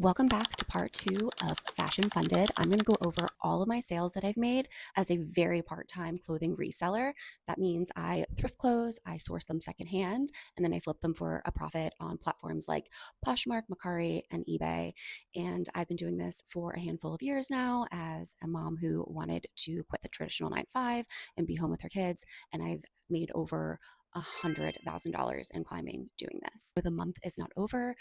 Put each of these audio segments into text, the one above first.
Welcome back to part 2 of Fashion Funded. I'm going to go over all of my sales that I've made as a very part-time clothing reseller. That means I thrift clothes, I source them secondhand, and then I flip them for a profit on platforms like Poshmark, Mercari, and eBay. And I've been doing this for a handful of years now as a mom who wanted to quit the traditional 9 to 5 and be home with her kids. And I've made over $100,000 in climbing doing this. The month is not over,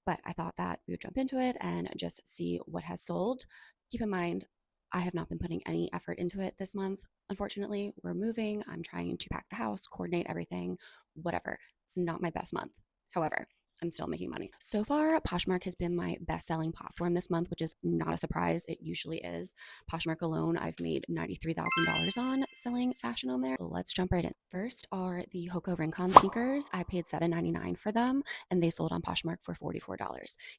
but I thought that we would jump into it and just see what has sold. Keep in mind, I have not been putting any effort into it this month. Unfortunately, we're moving. I'm trying to pack the house, coordinate everything, whatever. It's not my best month. However, I'm still making money. So far, Poshmark has been my best-selling platform this month, which is not a surprise. It usually is. Poshmark alone, I've made $93,000 on selling fashion on there. Let's jump right in. First are the Hoka Rincon sneakers. I paid $7.99 for them, and they sold on Poshmark for $44.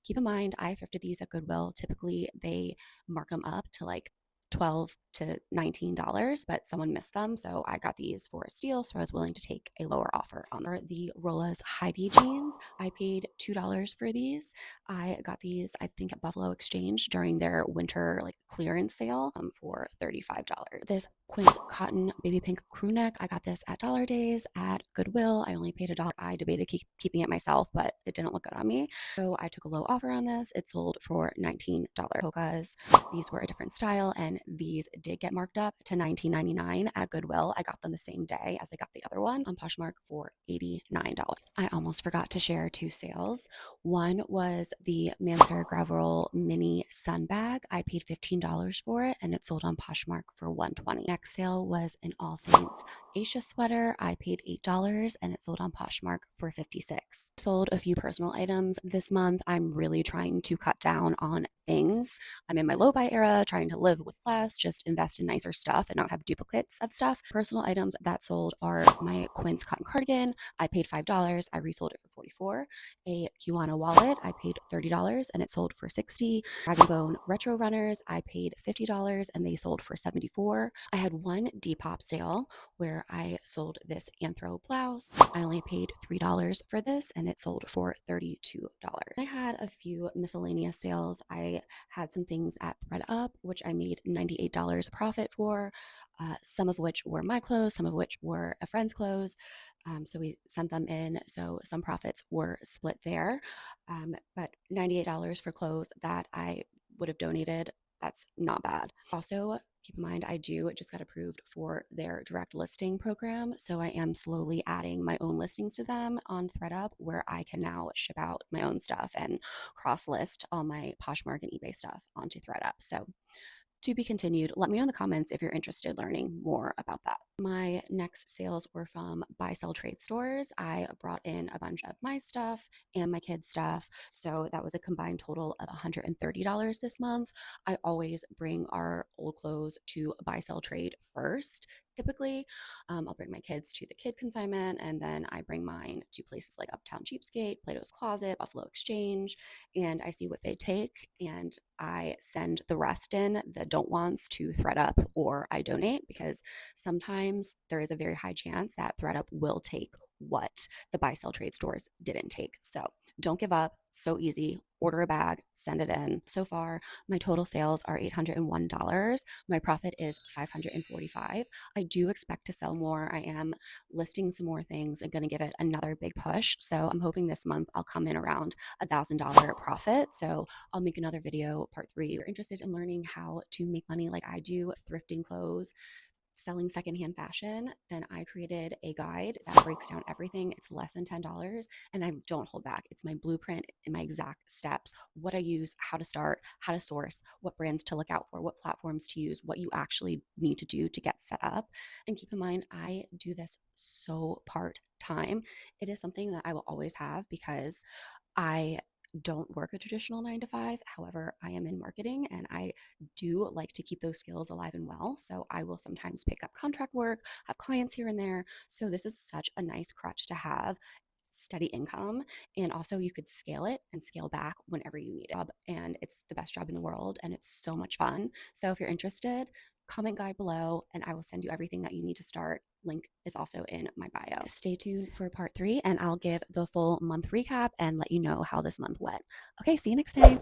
Keep in mind, I thrifted these at Goodwill. Typically, they mark them up to like $12 to $19, but someone missed them, so I got these for a steal, so I was willing to take a lower offer on them. The Rolla's Heidi jeans, I paid $2 for these. I got these, I think, at Buffalo Exchange during their winter like clearance sale for $35. This Quince cotton baby pink crew neck, I got this at Dollar Days at Goodwill. I only paid $1. I debated keeping it myself, but it didn't look good on me, so I took a low offer on this. It sold for $19. Hoka's, these were a different style, and these did get marked up to $19.99 at Goodwill. I got them the same day as I got the other one on Poshmark for $89. I almost forgot to share two sales. One was the Mansour Gravel Mini Sun Bag. I paid $15 for it, and it sold on Poshmark for $120. Next sale was an All Saints Asia sweater. I paid $8, and it sold on Poshmark for $56. Sold a few personal items this month. I'm really trying to cut down on things. I'm in my low buy era, trying to live with less, just invest in nicer stuff and not have duplicates of stuff. Personal items that sold are my Quince cotton cardigan. I paid $5. I resold it for $44. A Kiwana wallet. I paid $30 and it sold for $60. Dragon Bone retro runners. I paid $50 and they sold for $74. I had one Depop sale where I sold this Anthro blouse. I only paid $3 for this and it sold for $32. I had a few miscellaneous sales. I had some things at ThredUp, which I made $98 profit for, some of which were my clothes, some of which were a friend's clothes. So we sent them in. So some profits were split there. But $98 for clothes that I would have donated, that's not bad. Also, keep in mind, I just got approved for their direct listing program. So I am slowly adding my own listings to them on ThredUp, where I can now ship out my own stuff and cross list all my Poshmark and eBay stuff onto ThredUp. So to be continued. Let me know in the comments if you're interested in learning more about that. My next sales were from buy sell trade stores. I brought in a bunch of my stuff and my kids' stuff. So that was a combined total of $130 this month. I always bring our old clothes to buy sell trade first. Typically, I'll bring my kids to the kid consignment, and then I bring mine to places like Uptown Cheapskate, Plato's Closet, Buffalo Exchange, and I see what they take, and I send the rest in, the don't wants, to ThredUp, or I donate, because sometimes there is a very high chance that ThredUp will take what the buy sell trade stores didn't take. So don't give up. So easy. Order a bag, send it in. So far, my total sales are $801. My profit is $545. I do expect to sell more. I am listing some more things and going to give it another big push. So I'm hoping this month I'll come in around $1,000 profit. So I'll make another video, part 3. If you're interested in learning how to make money like I do, thrifting clothes, selling secondhand fashion, then I created a guide that breaks down everything. It's less than $10 and I don't hold back. It's my blueprint and my exact steps, what I use, how to start, how to source, what brands to look out for, what platforms to use, what you actually need to do to get set up. And keep in mind, I do this so part-time. It is something that I will always have because I don't work a traditional 9 to 5. However, I am in marketing and I do like to keep those skills alive and well. So I will sometimes pick up contract work, have clients here and there. So this is such a nice crutch to have, steady income, and also you could scale it and scale back whenever you need it. And it's the best job in the world and it's so much fun. So if you're interested, comment guide below and I will send you everything that you need to start. Link is also in my bio. Stay tuned for part 3 and I'll give the full month recap and let you know how this month went. Okay, see you next time.